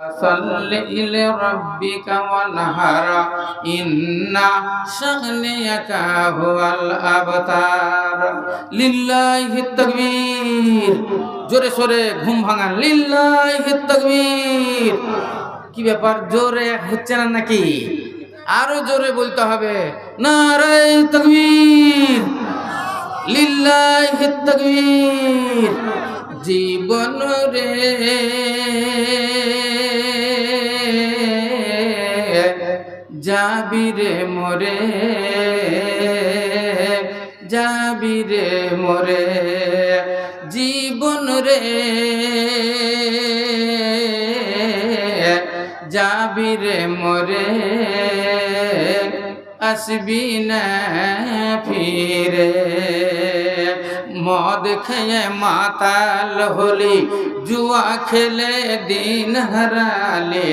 صل لربك وانهر إن شانئك هو الأبتر لله التكبير জোরে সোরে ঘুম ভাঙা লিল্লাহি তাকবীর। কি ব্যাপার, জোরে হচ্ছে না নাকি? আরো জোরে বলতে হবে, নারায়ে তাকবীর, লিল্লাহি তাকবীর। জীবন রে যাবিরে মোরে, যাবিরে মোরে, জীবন রে যাবিরে মোরে, আসবি না ফিরে। মদ খেয়ে মাতাল হলি, জুয়া খেলে দিন হারালে।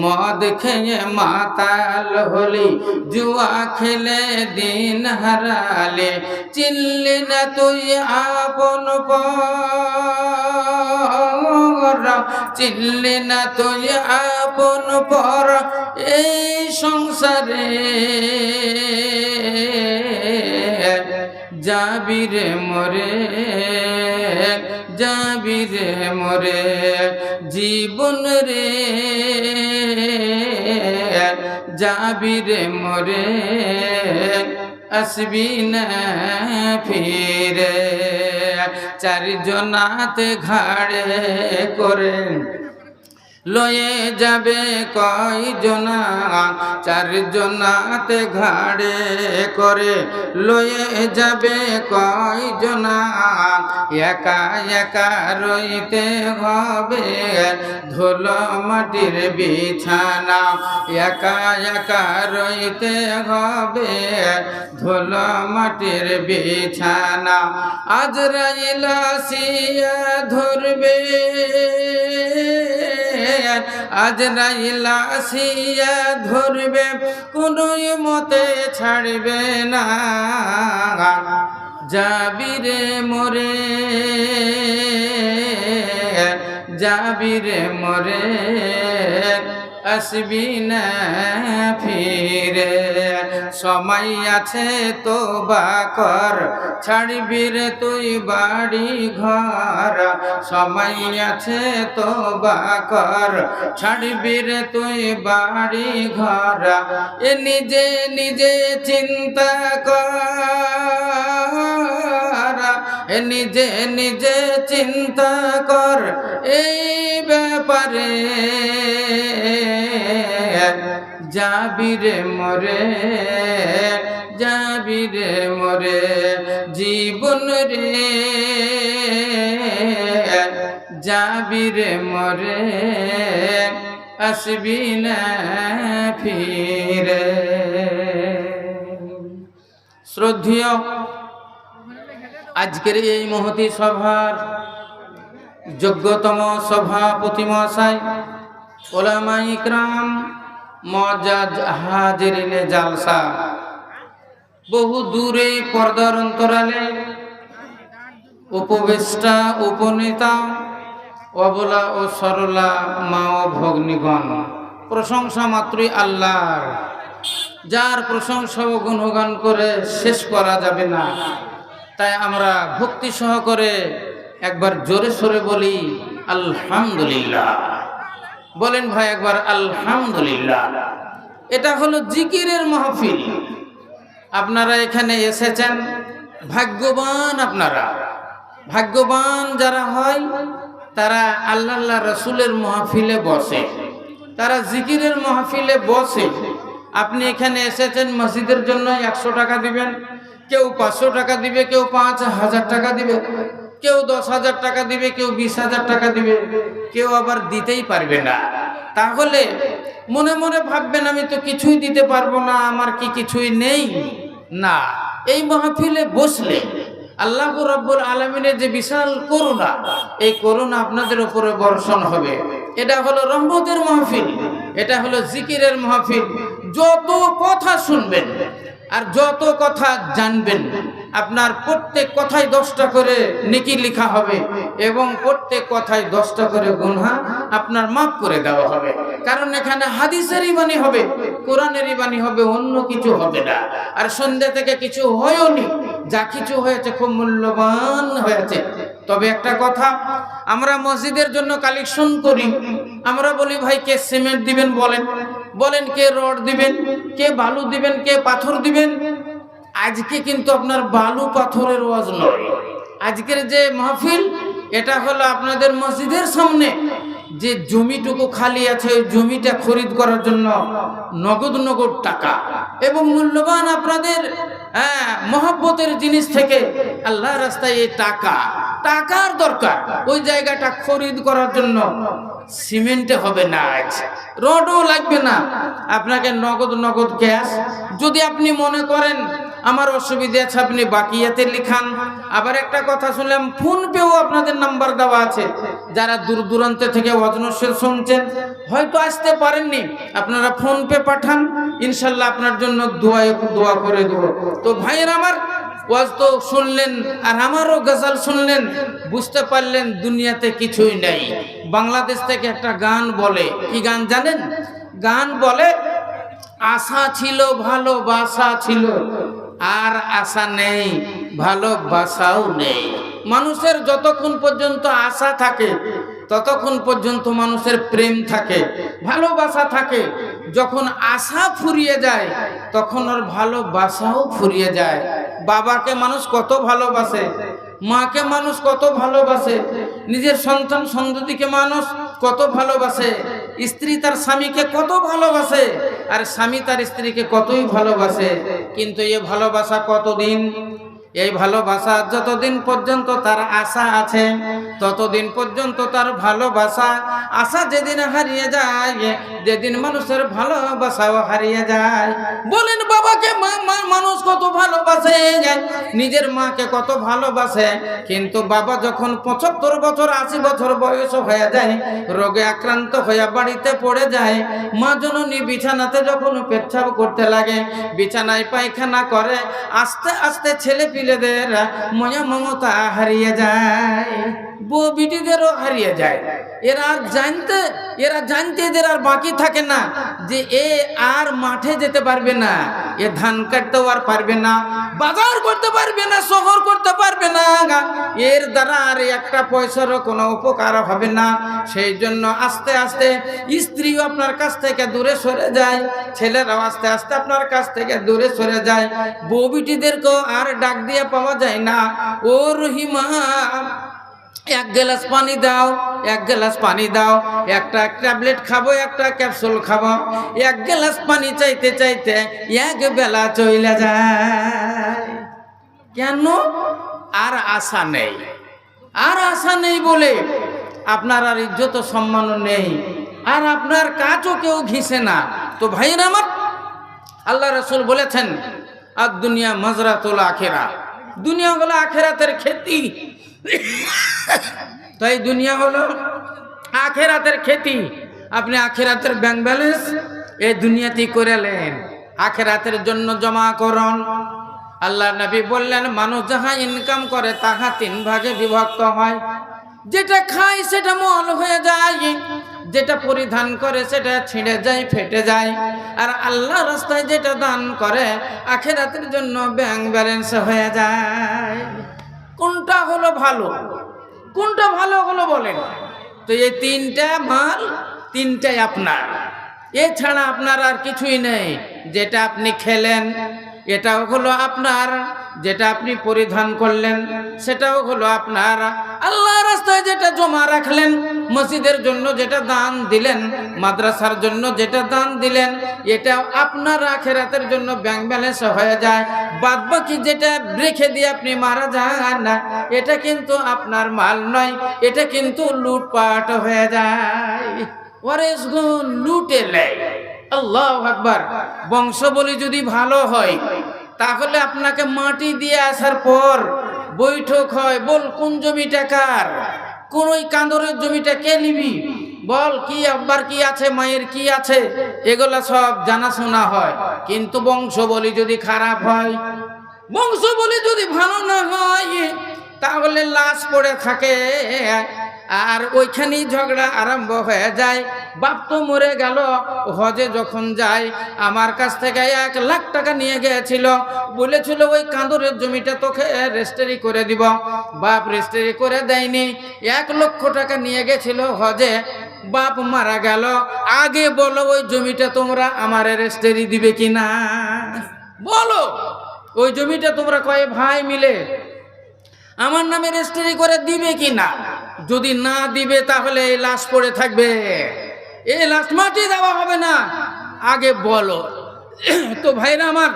মদ খেয়ে মাতাল হলি, জুয়া খেলে দিন হারালে। চিনলি না তুই আপন পর, চিনলি না তুই আপন পর এই সংসারে। যাবিরে মোরে, যাবিরে মোরে, জীবন রে যাবিরে মোরে, আসবি না ফিরে। চারজনাতে ঘাড়ে করে লয়ে যাবে কয়জনা, চারজনাতে ঘাড়ে করে লয়ে যাবে কয়জনা। একা একা রইতে হবে ধুলো মাটির বিছানা, একা একা রইতে হবে ধুলো মাটির বিছানা। আজরাইল আসিয়া ধরবে, আজরাইল আসিয়া ধরবে, কোনো মতে ছাড়বে না। যাবিরে মোরে, যাবিরে মোরে, আসবি না ফিরে। সময় আছে তোবা কর, ছাড়বি রে তুই বাড়ি ঘর। সময় আছে তোবা কর, ছাড়বি রে তুই বাড়ি ঘর। এ নিজে নিজে চিন্তা কর, এ নিজে নিজে চিন্তা কর এই ব্যাপারে। যাবিরে মোরে, যাবিরে মোরে, জীবন রে যাবিরে মোরে, আসবি না ফিরে। শ্রদ্ধেয় আজকের এই মহতী সভার যোগ্যতম সভাপতি মহাশয়, ওলামা ইকরাম, মুআজ্জাজ হাজিরিনে জালসা, বহু দূরে পর্দার অন্তরালে উপবেষ্টা উপনেতা, অবলা ও সরলা মা ও ভগ্নীগণ, প্রশংসা মাত্রই আল্লাহর, যার প্রশংসা ও গুণগান করে শেষ করা যাবে না। তাই আমরা ভক্তি সহকারে একবার জোরে সোরে বলি আলহামদুলিল্লাহ। বলেন ভাই একবার আলহামদুলিল্লাহ। এটা হলো জিকিরের মাহফিল। আপনারা এখানে এসেছেন, ভাগ্যবান আপনারা। ভাগ্যবান যারা হয় তারা আল্লাহ রাসূলের মাহফিলে বসে, তারা জিকিরের মাহফিলে বসে। আপনি এখানে এসেছেন, মসজিদের জন্য 100 টাকা দিবেন, কেউ 500 টাকা দিবে, কেউ 5000 টাকা দিবে, কেউ 10,000 টাকা দিবে, কেউ 20,000 টাকা দিবে, কেউ আবার দিতেই পারবে না। তাহলে মনে মনে ভাববেন আমি তো কিছুই দিতে পারবো না, আমার কি কিছুই নেই? না, এই মাহফিলে বসলে আল্লাহ রাব্বুল আলামিনের যে বিশাল করুণা, এই করুণা আপনাদের উপরে বর্ষণ হবে। এটা হলো রহমতের মাহফিল, এটা হলো জিকিরের মাহফিল। যত কথা শুনবেন আর যত কথা জানবেন আপনার প্রত্যেক কথায় 10টা করে নেকি লেখা হবে এবং প্রত্যেক কথায় 10টা করে গুনাহ আপনার মাফ করে দেওয়া হবে। কারণ এখানে হাদিসেরই বাণী হবে, কোরআনেরই বাণী হবে, অন্য কিছু হবে না। আর সন্ধ্যা থেকে কিছু হয়ওনি, যা কিছু হয়েছে খুব মূল্যবান হয়েছে। তবে একটা কথা, আমরা মসজিদের জন্য কালেকশন করি, আমরা বলি ভাই কে সিমেন্ট দিবেন বলেন, বলেন কে রড দিবেন, কে বালু দিবেন, কে পাথর দিবেন। আজকে কিন্তু আপনার বালু পাথরের ওয়াজ নয়, আজকের যে মাহফিল এটা হলো আপনাদের মসজিদের সামনে যে জমিটুকু খালি আছে ওই জমিটা খরিদ করার জন্য নগদ নগদ টাকা এবং মূল্যবান আপনাদের মহব্বতের জিনিস থেকে আল্লাহ রাস্তায় এই টাকার দরকার, ওই জায়গাটা খরিদ করার জন্য সিমেন্টে হবে না, আজ রডও লাগবে না, আপনাকে নগদ নগদ ক্যাশ। যদি আপনি মনে করেন আমার অসুবিধা আছে আপনি বাকিয়াতে লিখান। আবার একটা কথা শুনলাম ফোন পেও আপনাদের নাম্বার দেওয়া আছে, যারা দূর দূরান্ত থেকে ওয়াজ নসিহত শুনছেন হয়তো আসতে পারেননি, আপনারা ফোন পে পাঠান, ইনশাল্লাহ আপনার জন্য দোয়া করে দেব। তো ভাইয়ের আমার ওয়াজ তো শুনলেন আর আমারও গজল শুনলেন, বুঝতে পারলেন দুনিয়াতে কিছুই নেই। বাংলাদেশ থেকে একটা গান বলে, কি গান জানেন? গান বলে আশা ছিল ভালোবাসা ছিল, আর আশা নেই ভালোবাসাও নেই। মানুষের যতক্ষণ পর্যন্ত আশা থাকে ততক্ষণ পর্যন্ত মানুষের প্রেম থাকে, ভালোবাসা থাকে। যখন আশা ফুরিয়ে যায় তখন ওর ভালোবাসাও ফুরিয়ে যায়। বাবাকে মানুষ কত ভালোবাসে, মাকে মানুষ কত ভালোবাসে, নিজের সন্তান সন্ততিকে মানুষ কত ভালোবাসে, স্ত্রী তার স্বামীকে কত ভালোবাসে, আর স্বামী তার স্ত্রীকে কতই ভালোবাসে। কিন্তু এই ভালোবাসা কতদিন? এই ভালোবাসা যতদিন পর্যন্ত তার আশা আছে ততদিন পর্যন্ত তার ভালোবাসা। আশা যেদিন হারিয়ে যায়, যেদিন মানুষের ভালোবাসাও হারিয়ে যায়। বলেন বাবাকে মানুষ কত ভালোবাসে, নিজের মাকে কত ভালোবাসে, কিন্তু বাবা যখন 75 বছর 80 বছর বয়স হয়ে যায়, রোগে আক্রান্ত হয়ে বাড়িতে পড়ে যায়, মা জননী বিছানাতে যখন পেচ্ছাপ করতে লাগে, বিছানায় পায়খানা করে, আস্তে আস্তে ছেলে পিলেদের ময়া মমতা হারিয়ে যায়, বউ বিটিদেরও হারিয়ে যায়। এরা জানতে এদের আর বাকি থাকে না যে এ আর মাঠে যেতে পারবে না, এ ধান কাটতেও আর পারবে না, বাজার করতে পারবে না, শহর করতে পারবে না, এর দ্বারা আর একটা পয়সারও কোনো উপকার হবে না। সেই জন্য আস্তে আস্তে স্ত্রীও আপনার কাছ থেকে দূরে সরে যায়, ছেলেরাও আস্তে আস্তে আপনার কাছ থেকে দূরে সরে যায়, বউ বিটিদেরকেও আর ডাক দিয়ে পাওয়া যায় না। ও রহিমা এক গ্লাস পানি দাও, এক গ্লাস পানি দাও, একটা ট্যাবলেট খাবো, একটা ক্যাপসুল খাবো, এক গ্লাস পানি চাইতে চাইতে এক বেলা চলে যায়। কেন? আর আশা নেই, আর আশা নেই বলে আপনার আর ইজ্জত সম্মানও নেই, আর আপনার কাজও কেউ ঘিসে না। তো ভাইরা আমার, আল্লাহ রাসূল বলেছেন আর দুনিয়া মাজরাতুল আখিরা, দুনিয়া হলো আখিরাতের খেতি। তাই দুনিয়া হলো আখিরাতের খেতি। আপনি আখিরাতের ব্যাংক ব্যালেন্স এই দুনিয়াতেই করেলেন, আখিরাতের জন্য জমা করুন। আল্লাহ নবী বললেন মানুষ যাহা ইনকাম করে তাহা 3 ভাগে বিভক্ত হয়। যেটা খায় সেটা মল হয়ে যায়, যেটা পরিধান করে সেটা ছিঁড়ে যায়, ফেটে যায়, আর আল্লাহ রাস্তায় যেটা দান করে আখিরাতের জন্য ব্যাংক ব্যালেন্স হয়ে যায়। কোনটা হলো ভালো, কোনটা ভালো হলো বলেন? তো এই 3টা মাল, 3টাই আপনার, এছাড়া আপনার আর কিছুই নেই। যেটা আপনি খেলেন এটাও হলো আপনার, যেটা আপনি পরিধান করলেন সেটাও হলো আপনার, আল্লাহ রাস্তায় যেটা জমা রাখলেন, মসজিদের জন্য যেটা দান দিলেন, মাদ্রাসার জন্য যেটা দান দিলেন, এটা আপনার আখিরাতের জন্য ব্যাংক ব্যালেন্স হয়ে যায়। বাদ বাকি যেটা রেখে দিয়ে আপনি মারা যান না, এটা কিন্তু আপনার মাল নয়, এটা কিন্তু লুটপাট হয়ে যায়। ওয়ারেস গুণ লুটে নেয়। আল্লাহু আকবার। বংশবলী যদি ভালো হয় তাহলে আপনাকে মাটি দিয়ে আসার পর বৈঠক হয়, বল কোন জমিটা কার, কোন ওই কান্দরের জমিটা কে নিবি, বল কি আব্বার কি আছে, মায়ের কি আছে, এগুলা সব জানাশোনা হয়। কিন্তু বংশবলী যদি খারাপ হয়, বংশ বলে যদি ভালো না হয় তাহলে লাশ পড়ে থাকে, আর ওইখানেই ঝগড়া আরম্ভ হয়ে যায়। বাপ তো মরে গেল, হজে যখন যায় আমার কাছ থেকে 1 লাখ টাকা নিয়ে গিয়েছিল, বলেছিল ওই কাঁদরের জমিটা তোকে রেজিস্ট্রি করে দিব। বাপ রেজিস্ট্রি করে দেয়নি, 1 লক্ষ টাকা নিয়ে গেছিল হজে, বাপ মারা গেল। আগে বলো ওই জমিটা তোমরা আমার রেজিস্ট্রি দিবে কিনা? বলো, ওই জমিটা তোমরা কয় ভাই মিলে আমার নামে রেজিস্ট্রি করে দিবে কিনা? যদি না দিবে তাহলে এই লাশ পড়ে থাকবে, এই লাশ মাটি দেওয়া হবে না, আগে বলো। তো ভাইরা আমার,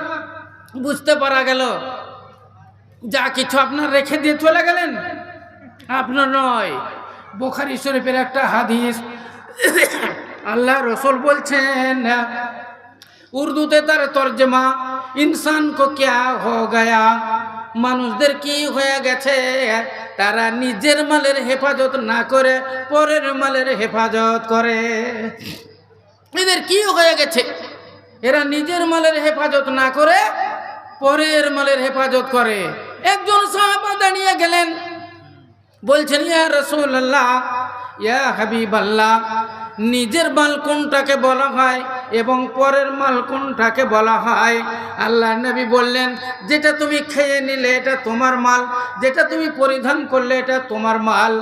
বুঝতে পারা গেল যা কিছু আপনার রেখে দিয়ে চলে গেলেন আপনার নয়। বুখারী শরীফের একটা হাদিস, আল্লাহ রসুল বলছেন, উর্দুতে তার তর্জমা, ইনসান কো ক্যা হো গয়া, মানুষদের কি হয়ে গেছে, তারা নিজের মালের হেফাজত না করে পরের মালের হেফাজত করে। এদের কি হয়ে গেছে, এরা নিজের মালের হেফাজত না করে পরের মালের হেফাজত করে। একজন সাহাবা দাঁড়িয়ে গেলেন, বলছেন, ইয়া রাসূলুল্লাহ, ইয়া হাবিবাল্লাহ, নিজের মাল কোনটাকে বলা হয় এবং পরের মাল কোনটাকে বলা হয়? আল্লাহ নবী বললেন, যেটা তুমি খেয়ে নিলে এটা তোমার মাল, যেটা তুমি পরিধান করলে এটা তোমার মাল,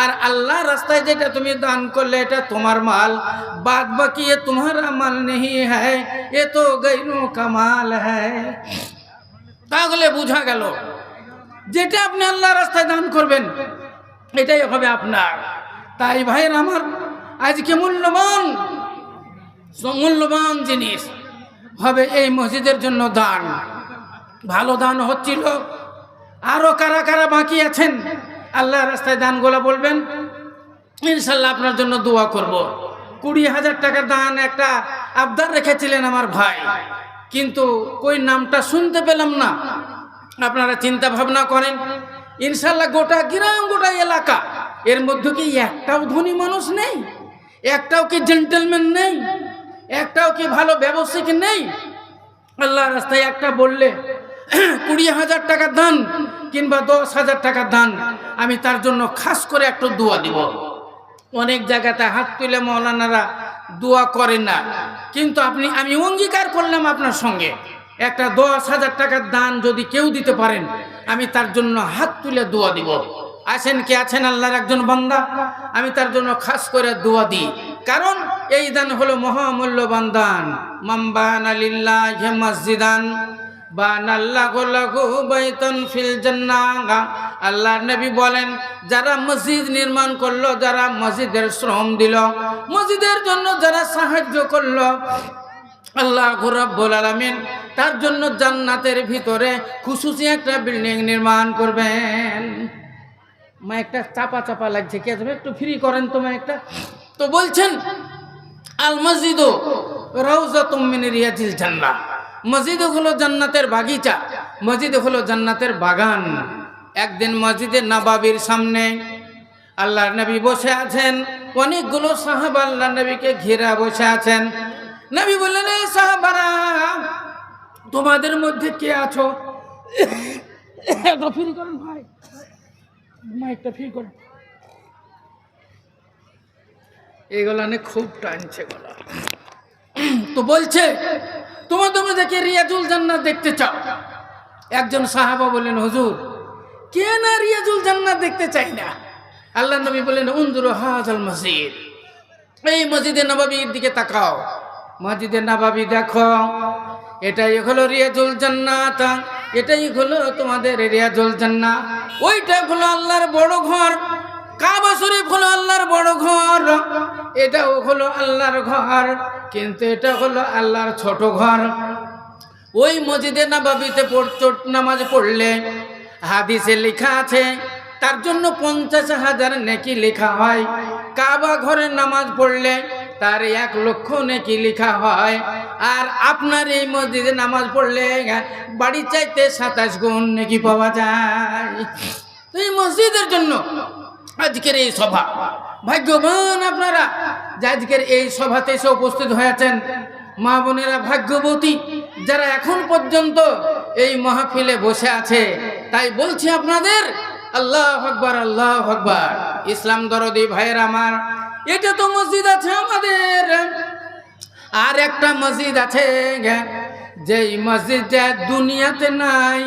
আর আল্লাহ রাস্তায় যেটা তুমি দান করলে এটা তোমার মাল, বাদ বাকি এ তোমারা মাল নেই হ্যায়, এ তো গৈরো কামাল হ্যায়। তাহলে বোঝা গেল যেটা আপনি আল্লাহ রাস্তায় দান করবেন এটাই হবে আপনার। তাই ভাইয়ের আমার, আজকে মূল্যবান জিনিস হবে এই মসজিদের জন্য দান। ভালো দান হচ্ছিল, আরো কারা কারা বাকি আছেন আল্লাহ রাস্তায় দানগুলো বলবেন, ইনশাল্লাহ আপনার জন্য দোয়া করব। 20,000 টাকার দান একটা আবদার রেখেছিলেন আমার ভাই, কিন্তু কই নামটা শুনতে পেলাম না। আপনারা চিন্তা ভাবনা করেন, ইনশাল্লাহ গোটা গ্রাম গোটা এলাকা এর মধ্যে কি একটাও ধনী মানুষ নেই? একটাও কি জেন্টেলম্যান নেই? একটাও কি ভালো ব্যবসায়িক নেই? আল্লাহ রাস্তায় একটা বললে 20,000 টাকার দান কিংবা 10,000 টাকার দান, আমি তার জন্য খাস করে একটু দোয়া দিব। অনেক জায়গাতে হাত তুলে মৌলানারা দোয়া করে না, কিন্তু আমি অঙ্গীকার করলাম আপনার সঙ্গে, একটা 10,000 টাকার দান যদি কেউ দিতে পারেন আমি তার জন্য হাত তুলে দোয়া দিব। আছেন কি আছেন আল্লাহর একজন বান্দা, আমি তার জন্য খাস করে দোয়া দিই, কারণ এই দান হলো মহামূল্যবান দান। মামবানা লিল্লাহি মসজিদান বানাল্লাহু লাহু বাইতান ফিল জান্নাহ। আল্লাহর নবী বলেন, যারা মসজিদ নির্মাণ করলো, যারা মসজিদের শ্রম দিল, মসজিদের জন্য যারা সাহায্য করলো, আল্লাহ রাব্বুল আলামিন তার জন্য জান্নাতের ভিতরে খুশুসি একটা বিল্ডিং নির্মাণ করবেন। মাইকটা চাপা চাপা লাগছে, কে যাবে একটু ফ্রি করেন তো মাইকটা। তো বলছেন, আল মসজিদু রাউযাতুম মিন রিয়াজিল জান্নাহ, মসজিদ হলো জান্নাতের বাগিচা, মসজিদ হলো জান্নাতের বাগান। একদিন মসজিদে নববীর সামনে আল্লাহর নবী বসে আছেন, অনেকগুলো সাহাবা আল্লাহর নবীকে ঘিরে বসে আছেন। নবী বললেন, এই সাহাবারা, তোমাদের মধ্যে কে আছো, ফ্রি করেন ভাই, মাইকটা ফ্রি করেন, এগুলা নিয়ে খুব টানছে গলা। তো বলছে, তোমাদের মধ্যে কে রিয়াজুল জান্নাত দেখতে চাও? একজন সাহাবা বললেন, হুজুর, কে না রিয়াজুল জান্নাত দেখতে চাই না? আল্লাহ নবী বললেন, উনজুরু হাযাল মসজিদ, এই মসজিদে নববীর দিকে তাকাও, মসজিদে নববী দেখো, এটাই হলো রিয়াজুল জান্নাত, এটাই হলো তোমাদের রিয়াজুল জান্নাহ। ওইটা হলো আল্লাহর বড় ঘর, কাবা শরীফ হলো আল্লাহর বড় ঘর, এটাও হলো আল্লাহর ঘর, কিন্তু এটা হলো আল্লাহর ছোট ঘর। ওই মসজিদে নববীতে নামাজ পড়লে হাদিসে লেখা আছে তার জন্য 50,000 নেকি লেখা হয়। কাবা ঘরে নামাজ পড়লে তার 1 লক্ষ নেকি লেখা হয়। আর আপনার এই মসজিদে নামাজ পড়লে বাড়ি চাইতে 27 গুণ নেকি পাওয়া যায়। তো এই মসজিদের জন্য আজকের এই সভা, ভাগ্যবান আপনারা যে আজকের এই সভাতে এসে উপস্থিত হয়েছেন। মা বোনেরা ভাগ্যবতী যারা এখন পর্যন্ত এই মাহফিলে বসে আছে। তাই বলছি আপনাদের, আল্লাহু আকবার, আল্লাহু আকবার। ইসলাম দরদি ভাইয়ের আমার, এটা তো মসজিদ আছে আমাদের, আর একটা মসজিদ আছে যেই মসজিদটা দুনিয়াতে নাই,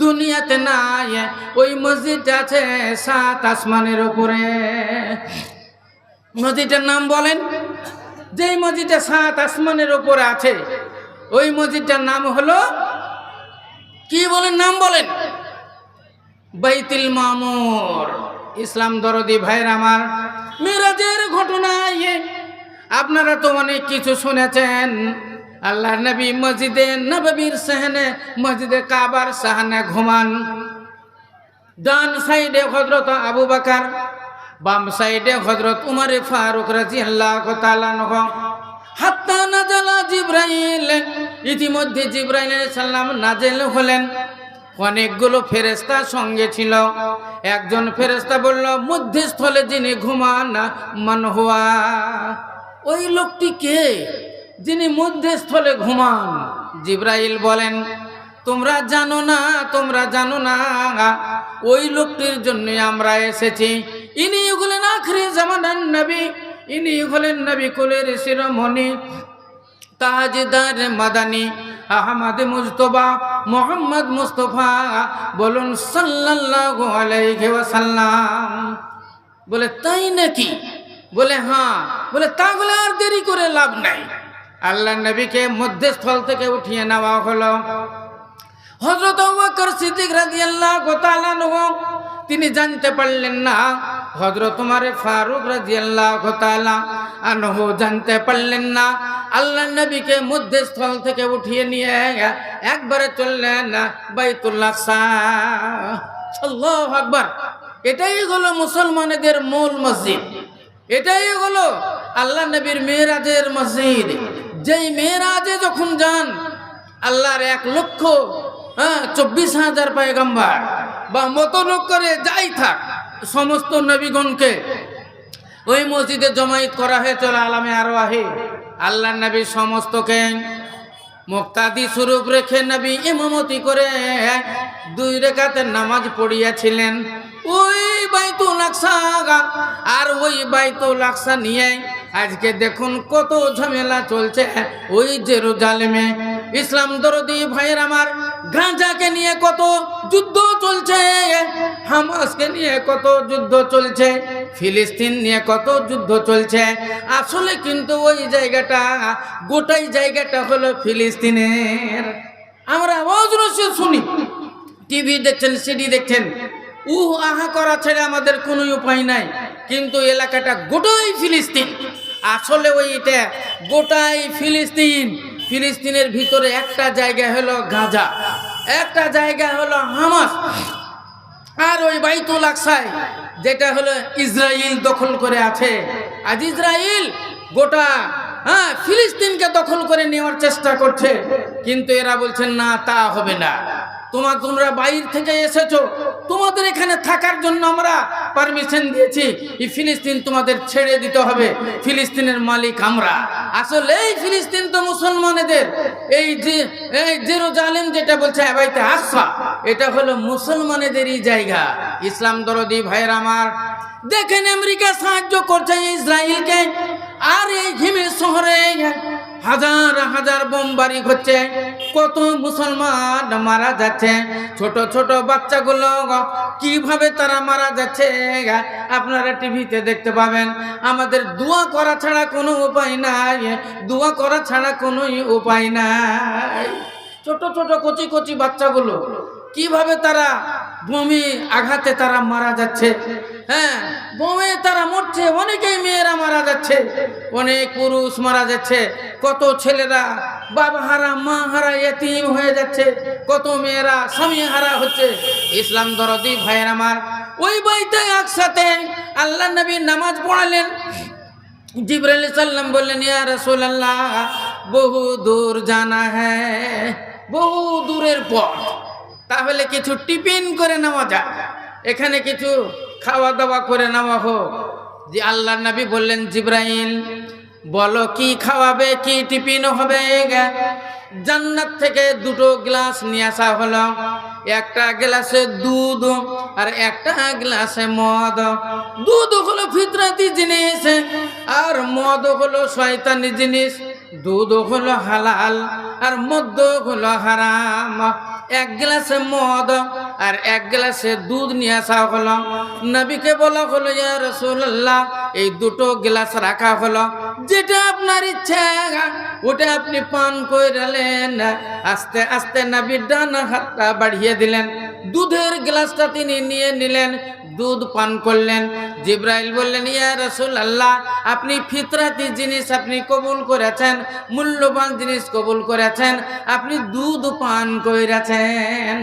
দুনিয়াতে নাই। ওই মসজিদটা আছে 7 আসমানের উপরে। মসজিদের নাম বলেন? যেই মসজিদটা 7 আসমানের উপরে আছে, ওই মসজিদটার নাম হলো কি বলেন? নাম বলেন। বাইতুল মামুর। ইসলাম দরদি ভাইয়ের আমার, মিরাজের ঘটনা আপনারা তো অনেক কিছু শুনেছেন। আল্লাহর নবী মসজিদে নববীর সাহানে, মসজিদে কাবার সাহানে ঘুমান। ডান সাইডে হযরত আবু বকর, বাম সাইডে হযরত উমর ফারুক রাদিয়াল্লাহু তাআলা আনহু। হাত্তা নাজালা জিবরাইল, ইতিমধ্যে জিবরাইল আলাইহিস সালাম নাজিল হলেন। অনেকগুলো ফেরেশতা সঙ্গে ছিল। একজন ফেরেশতা বলল, মধ্যস্থলে যিনি ঘুমান, মান হুয়া? ওই লোকটি কে যিনি মধ্যস্থলে ঘুমান? জিবরাইল বলেন, তোমরা জানো না, তোমরা জানো না, ওই লোকটির জন্য আমরা এসেছি। ইনি হলেন আখিরি জামানার নবী, ইনি হলেন নবী কুলের শিরোমণি, তাজদার মাদানী, আহমদ মুজতবা, মোহাম্মদ মুস্তফা। বলুন সাল্লাল্লাহু আলাইহি ওয়াসাল্লাম। বলে তাই নাকি? বলে হ্যাঁ। বলে তাহলে আর দেরি করে লাভ নাই। আল্লাহ নবীকে মধ্যস্থল থেকে উঠিয়ে নেওয়া হলো। হযরত আবু বকর সিদ্দিক রাদিয়াল্লাহু তাআলা আনহু তিনি জানতে পারলেন না, হযরত উমর ফারুক রাদিয়াল্লাহু তাআলা আনহু জানতে পারলেন না। আল্লাহ নবীকে মধ্যস্থল থেকে উঠিয়ে নিয়ে একবারে চললেন বাইতুল আকসা। আল্লাহু আকবার। এটাই হলো মুসলমানদের মূল মসজিদ, এটাই হলো আল্লাহ নবীর মেরাজের মসজিদ। যেই মেরাজে যখন যান, আল্লাহর 1,24,000 পয়গম্বর বা মত লোক করে যাই থাক, সমস্ত নবীগণকে ওই মসজিদে জমায়েত করা হয়েছিল আলামে আরওয়াহে। আল্লাহ নবী সমস্তকে মুক্তাদি স্বরূপ রেখে নবী ইমামতি করে 2 রাকাতের নামাজ পড়িয়েছিলেন ওই বাইতুল আকসা। আর ওই বাইতুল আকসা নিয়ে আজকে দেখুন কত ঝামেলা চলছে ওই জেরুজালেমে। ইসলাম দরদি ভাইয়ের আমার, গাঁজাকে নিয়ে কত যুদ্ধ চলছে, হামাসকে নিয়ে কত যুদ্ধ চলছে, ফিলিস্তিন নিয়ে কত যুদ্ধ চলছে। আসলে কিন্তু ওই জায়গাটা, গোটাই জায়গাটা হলো ফিলিস্তিনের। আমরা আওয়াজ রসে শুনি, টিভি দেখছেন, সিডি দেখছেন, আহা করা ছেড়ে আমাদের কোনো উপায় নাই। কিন্তু এলাকাটা গোটাই ফিলিস্তিন। আসলে ওইটা গোটাই ফিলিস্তিন। ফিলিস্তিনের ভিতরে একটা জায়গা হলো গাজা, একটা জায়গা হলো হামাস, আর ওই বাইতুল আকসায় যেটা হলো ইসরায়েল দখল করে আছে। আজ ইসরায়েল গোটা ফিলিস্তিনকে দখল করে নেওয়ার চেষ্টা করছে। কিন্তু এরা বলছেন না, তা হবে না। তোমরা বাইরে থেকে এসেছো, তোমাদের এখানে থাকার জন্য আমরা পারমিশন দিয়েছি। এই ফিলিস্তিন তোমাদের ছেড়ে দিতে হবে, ফিলিস্তিনের মালিক আমরা। আসলে এই ফিলিস্তিন তো মুসলমানদের, এই যে জেরুজালেম যেটা বলছে বাইতে আকসা, এটা হলো মুসলমানদেরই জায়গা। ইসলাম দরদি ভাইয়ের আমার, দেখেন আমেরিকা সাহায্য করছে ইসরায়েলকে, আর এই ঘিমের শহরে হাজার হাজার বোমবারি হচ্ছে, কত মুসলমান মারা যাচ্ছে, ছোট ছোট বাচ্চাগুলো কিভাবে তারা মারা যাচ্ছে আপনারা টিভিতে দেখতে পাবেন। আমাদের দোয়া করা ছাড়া কোনো উপায় নাই, দোয়া করা ছাড়া কোনো উপায় নাই। ছোট ছোট কচি কচি বাচ্চাগুলো কিভাবে তারা বোমে আঘাতে তারা মারা যাচ্ছে, বোমে তারা মরছে। অনেকেই মেয়েরা মারা যাচ্ছে, অনেক পুরুষ মারা যাচ্ছে, কত ছেলেরা বাবা হারা মা হারা এতিম হয়ে যাচ্ছে, কত মেয়েরা স্বামী হারা হচ্ছে। ইসলাম দরদি ভাইয়ের আমার, ওই বাইতে আকসাতে আল্লাহ নবী নামাজ পড়ালেন। জিবরাইল সাল্লাম বললেন, ইয়া রাসূলুল্লাহ বহু দূর জানা হ্যায়, বহু দূরের পথ, তাহলে কিছু টিফিন করে নেওয়া যাক, এখানে কিছু খাওয়া দাওয়া করে নেওয়া হোক। যে আল্লাহর নবী বললেন, জিবরাইল বলো কি খাওয়াবে, কি টিফিন হবে? জান্নাত থেকে দুটো গ্লাস নিয়ে আসা হলো, একটা গ্লাসে দুধ আর একটা গ্লাসে মদ। দুধ হলো ফিতরাতি জিনিস আর মদ হলো শয়তানি জিনিস। দুধ হলো হালাল আর মদ হলো হারাম। এক গ্লাসে মদ আর এক গ্লাসে দুধ নিয়ে আসা হলো। নবীকে বলা হলো, ইয়া রাসূলুল্লাহ, এই দুটো গ্লাস রাখা হলো, যেটা আপনার ইচ্ছা ওটা আপনি পান কইরালেন। আস্তে আস্তে নবী ডান হাতটা বাড়িয়ে দিলেন, দুধের গ্লাসটা তিনি নিয়ে নিলেন, দুধ পান করলেন। জিবরাইল বললেন, ইয়া রাসূলুল্লাহ, আপনি ফিতরাতি জিনিস আপনি কবুল করেছেন, মূল্যবান জিনিস কবুল করেছেন, আপনি দুধ পান কইরাছেন।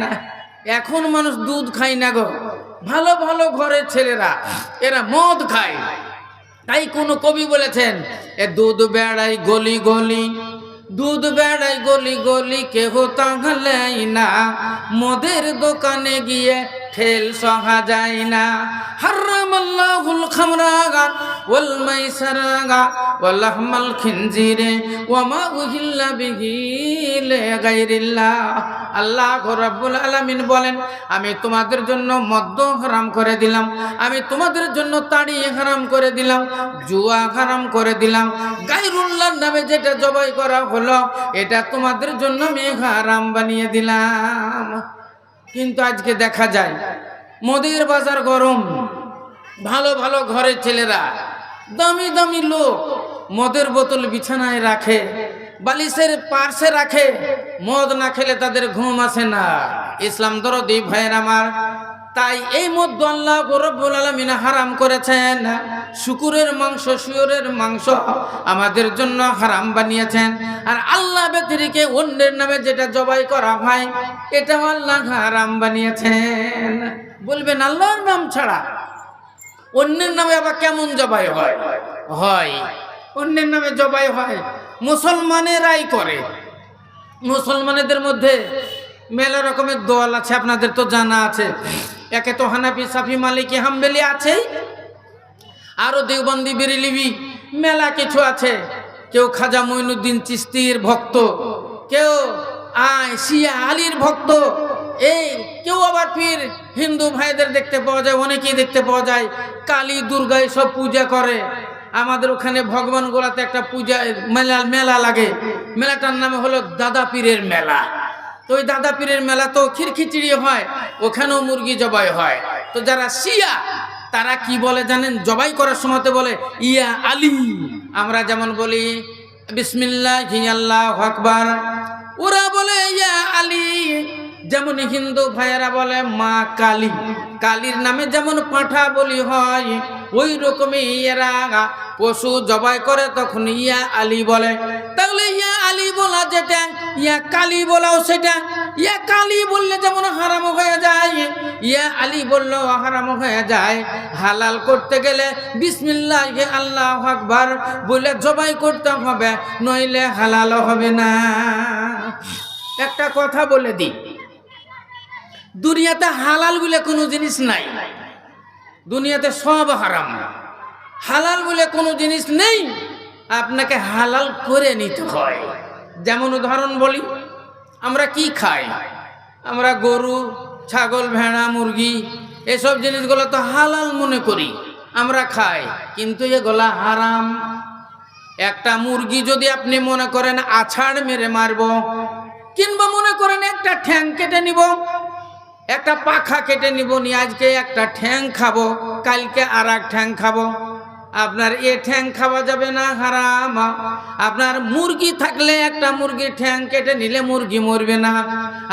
এখন মানুষ দুধ খায় না গো, ভালো ভালো ঘরের ছেলেরা এরা মদ খায়। তাই কোন কবি বলেছেন, এ দুধ বেড়াই গলি গলি, দুধ বেড়াই গলি গলি, কেহ তাহলেই না, মদের দোকানে গিয়ে ঠেল সহা যায় না। হারামাল্লাহুল খামরা ওয়াল মাইসারা ওয়া লাহমাল খিনজিরে ওয়া মা উহিল্লা বিহি লিগাইরিল্লাহ। আল্লাহ রাব্বুল আলামিন বলেন, আমি তোমাদের জন্য মদ হারাম করে দিলাম, আমি তোমাদের জন্য তাড়ি হারাম করে দিলাম, জুয়া হারাম করে দিলাম, গায়রুল্লাহর নামে যেটা জবাই করা হলো এটা তোমাদের জন্য আমি হারাম বানিয়ে দিলাম। কিন্তু আজকে দেখা যায় মদের বাজার গরম, ভালো ভালো ঘরের ছেলেরা, দামি দামি লোক মদের বোতল বিছানায় রাখে, বালিশের পার্শ্বে রাখে। মদ না খেলে তাদের ঘুম আসে না। ইসলাম দরদি ভাইয়ের আমার, তাই এই মদ আল্লাহ রাব্বুল আলামিন হারাম করেছেন। শুকুরের মাংস, শুয়োরের মাংস আমাদের জন্য হারাম বানিয়েছেন। আর আল্লাহ ব্যতিরেকে অন্যের নামে যেটা জবাই করা হয় এটাও আল্লাহ হারাম বানিয়েছেন। বলবেন আল্লাহর নাম ছাড়া অন্যের নামে আবার কেমন জবাই হয়? হয়, অন্যের নামে জবাই হয়, মুসলমানেরাই করে। মুসলমানদের মধ্যে মেলা রকমের দল আছে, আপনাদের তো জানা আছে। একে তো হানাফি, সাফি, মালিকি, হাম্বলি আছে, আরো দেওবন্দি, বেরেলভি, মেলা কিছু আছে। কেউ খাজা মঈনুদ্দিন চিশতির ভক্ত, কেউ শিয়া আলীর ভক্ত, এই কেউ আবার ফির হিন্দু ভাইদের দেখতে পাওয়া যায়, অনেকেই দেখতে পাওয়া যায় কালী দুর্গা সব পূজা করে। আমাদের ওখানে ভগবান গোলাতে একটা পূজা মেলা লাগে, মেলাটার নাম হলো দাদা পীরের মেলা। তো ওই দাদা পীরের মেলা তো খিরখিচড়ি হয়, ওখানেও মুরগি জবাই হয়। তো যারা শিয়া তারা কি বলে জানেন? জবাই করার সময়তে বলে ইয়া আলী। আমরা যেমন বলি বিসমিল্লাহি আল্লাহু আকবার, ওরা বলে ইয়া আলী। যেমন হিন্দু ভাইয়েরা বলে মা কালী, কালীর নামে যেমন পাঁঠা বলি হয়, ওই রকমই এরা পশু জবাই করে তখন ইয়া আলী বলে। তাহলে ইয়া আলী বলা যেটা, ইয়া কালী বলাও সেটা। ইয়া কালী বললে যেমন হারাম হয়ে যায়, ইয়া আলী বললেও হারাম হয়ে যায়। হালাল করতে গেলে বিসমিল্লাহি আল্লাহু আকবার বলে জবাই করতে হবে, নইলে হালাল হবে না। একটা কথা বলে দিই, দুনিয়াতে হালাল বলে কোনো জিনিস নাই, দুনিয়াতে সব হারাম। হালাল বলে কোনো জিনিস নেই, আপনাকে হালাল করে নিতে হয়। যেমন উদাহরণ বলি, আমরা কি খাই? আমরা গরু, ছাগল, ভেড়া, মুরগি এসব জিনিসগুলো তো হালাল মনে করি, আমরা খাই, কিন্তু এগুলা হারাম। একটা মুরগি যদি আপনি মনে করেন আছাড় মেরে মারব, কিংবা মনে করেন একটা ঠ্যাং কেটে নিব, একটা পাখা কেটে নিব, নিয়ে আজকে একটা ঠ্যাং খাবো, কালকে আর এক ঠ্যাং খাবো, আপনার এ ঠ্যাং খাওয়া যাবে না, হারাম। আপনার মুরগি থাকলে একটা মুরগির ঠ্যাং কেটে নিলে মুরগি মরবে না।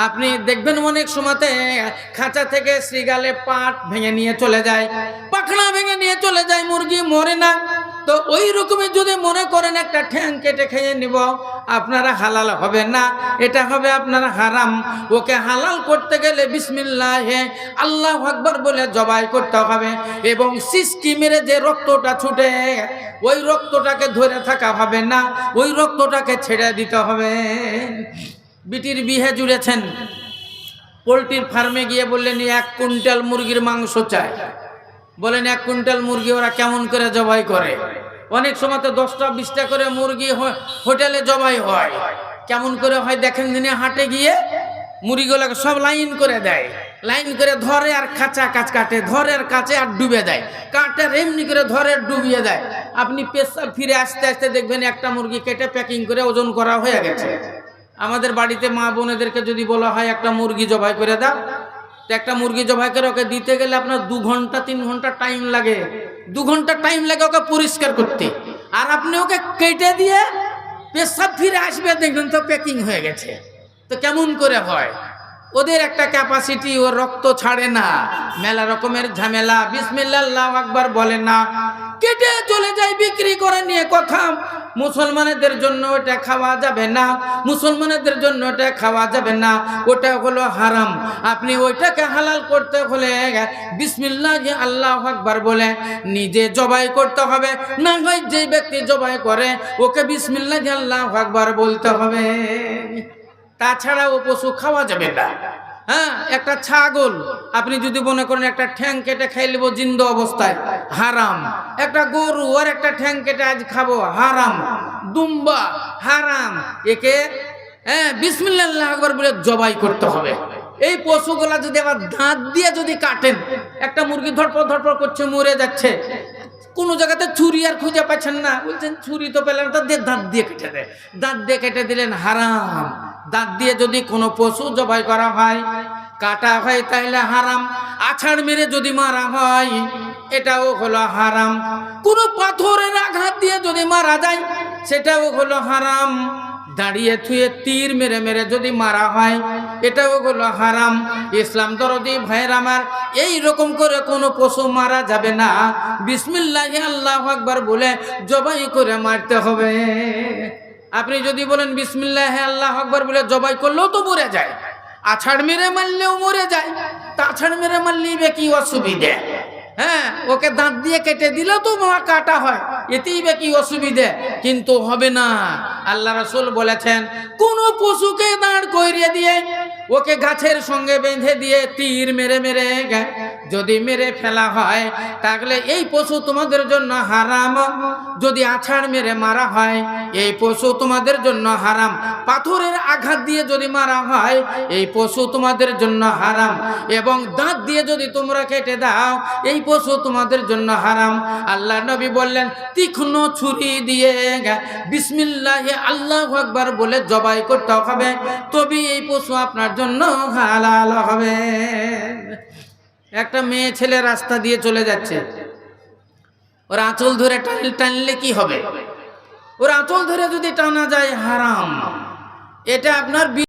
আপনি দেখবেন অনেক সময়তে খাঁচা থেকে শ্রীগালে পাট ভেঙে নিয়ে চলে যায়, পাখনা ভেঙে নিয়ে চলে যায়, মুরগি মরে না। তো ওই রকমের যদি মনে করেন একটা ঠ্যাং কেটে খেয়ে নিব, আপনারা হালাল হবে না, এটা হবে আপনার হারাম। ওকে হালাল করতে গেলে বিসমিল্লাহে আল্লাহু আকবার বলে জবাই করতে হবে, এবং সিস্কি মেরে যে রক্তটা ছুটে ওই রক্তটাকে ধরে থাকা হবে না, ওই রক্তটাকে ছেড়ে দিতে হবে। বিটির বিহে জুড়েছেন, পোলট্রির ফার্মে গিয়ে বললেন 1 কুইন্টাল মুরগির মাংস চাই। বলেন 1 কুইন্টাল মুরগি ওরা কেমন করে জবাই করে? অনেক সময় তো 10টা 20টা করে মুরগি হোটেলে জবাই হয়। কেমন করে হয় দেখেন দিনে হাটে গিয়ে মুরগিগুলোকে সব লাইন করে দেয়, লাইন করে ধরে আর কাঁচা কাছ কাটে, ধরে আর কাছে আর ডুবে দেয়, কাটে আর এমনি করে ধরে ডুবিয়ে দেয়। আপনি পেশা ফিরে আসতে আসতে দেখবেন একটা মুরগি কেটে প্যাকিং করে ওজন করা হয়ে গেছে। আমাদের বাড়িতে মা বোনেদেরকে যদি বলা হয় একটা মুরগি জবাই করে দাও, তো একটা মুরগি জবাই করে ওকে দিতে গেলে আপনার 2 ঘন্টা 3 ঘন্টা টাইম লাগে, 2 ঘন্টা টাইম লাগে ওকে পরিষ্কার করতে। আর আপনি ওকে কেটে দিয়ে পেশাব ফিরে আসবে দেখবেন তো প্যাকিং হয়ে গেছে। তো কেমন করে হয়? ওদের একটা ক্যাপাসিটি, ও রক্ত ছাড়ে না, মেলা রকমের ঝামেলা, বিসমিল্লাহ আল্লাহু আকবার বলে না, কেটে চলে যায় বিক্রি করে নিয়ে। কথা মুসলমানদের জন্য ওটা খাওয়া যাবে না, মুসলমানদের জন্য ওটা খাওয়া যাবে না, ওটা হলো হারাম। আপনি ওইটাকে হালাল করতে হলে বিসমিল্লাহ আল্লাহু আকবার বলে নিজে জবাই করতে হবে, না হয় যে ব্যক্তি জবাই করে ওকে বিসমিল্লাহ আল্লাহু আকবার বলতে হবে। তাছাড়া ও পশু খাওয়া যাবে না। হ্যাঁ, একটা ছাগল আপনি যদি মনে করেন একটা ঠ্যাং কেটে খাই নেবো জিন্দা অবস্থায়, হারাম। একটা গরু আর একটা ঠ্যাং কেটে আজ খাবো, হারাম। দুম্বা হারাম। একে বিসমিল্লাহ আল্লাহু আকবার বলে জবাই করতে হবে। এই পশুগুলা যদি আবার দাঁত দিয়ে যদি কাটেন, একটা মুরগি ধরপড় ধরপড় করছে, মরে যাচ্ছে, কোনো জায়গাতে ছুরি আর খুঁজে পাচ্ছেন না, বলছেন ছুরি তো পেলেন, তো দাঁত দিয়ে কেটে দেয়, দাঁত দিয়ে কেটে দিলেন, হারাম। দাঁত দিয়ে যদি কোনো পশু জবাই করা হয়, কাটা হয়, তাহলে হারাম। আছাড় মেরে যদি মারা হয়, এটাও হলো হারাম। কোনো পাথরের আঘাত দিয়ে যদি মারা যায়, সেটাও হলো হারাম। দাঁড়িয়ে থুয়ে তীর মেরে মেরে যদি মারা হয়, এটাও হলো হারাম। ইসলাম দরদি ভাইয়ের আমার, এই রকম করে কোনো পশু মারা যাবে না, বিসমিল্লাহি আল্লাহু আকবার বলে জবাই করে মারতে হবে। আপনি যদি বলেন বিসমিল্লাহ আল্লাহু আকবার বলে জবাই করলেও তো মরে যায়, আছাড় মেরে মারলেও মরে যায়, তা আছাড় মেরে মারলেই বে কি অসুবিধে? হ্যাঁ, ওকে দাঁত দিয়ে কেটে দিলেও তো কাটা হয়, এতেই বে কি অসুবিধে? কিন্তু হবে না। আল্লাহ রাসূল বলেছেন, কোন পশুকে দাঁড় করিয়ে দিয়ে ওকে গাছের সঙ্গে বেঁধে দিয়ে তীর মেরে মেরে যদি মেরে ফেলা হয়, তাহলে এই পশু তোমাদের জন্য হারাম। যদি আছাড় মেরে মারা হয়, এই পশু তোমাদের জন্য হারাম। পাথরের আঘাত দিয়ে যদি মারা হয়, এই পশু তোমাদের জন্য হারাম। এবং দাঁত দিয়ে যদি তোমরা কেটে দাও, এই পশু তোমাদের জন্য হারাম। আল্লাহ নবী বললেন, তীক্ষ্ণ ছুরি দিয়ে বিসমিল্লাহি আল্লাহু আকবার বলে জবাই করতে হবে, তবে এই পশু আপনার জন্য হালাল হবে। একটা মেয়ে ছেলে রাস্তা দিয়ে চলে যাচ্ছে, ওর আঁচল ধরে টানলে কি হবে? ওর আঁচল ধরে যদি টানা যায়, হারাম। এটা আপনার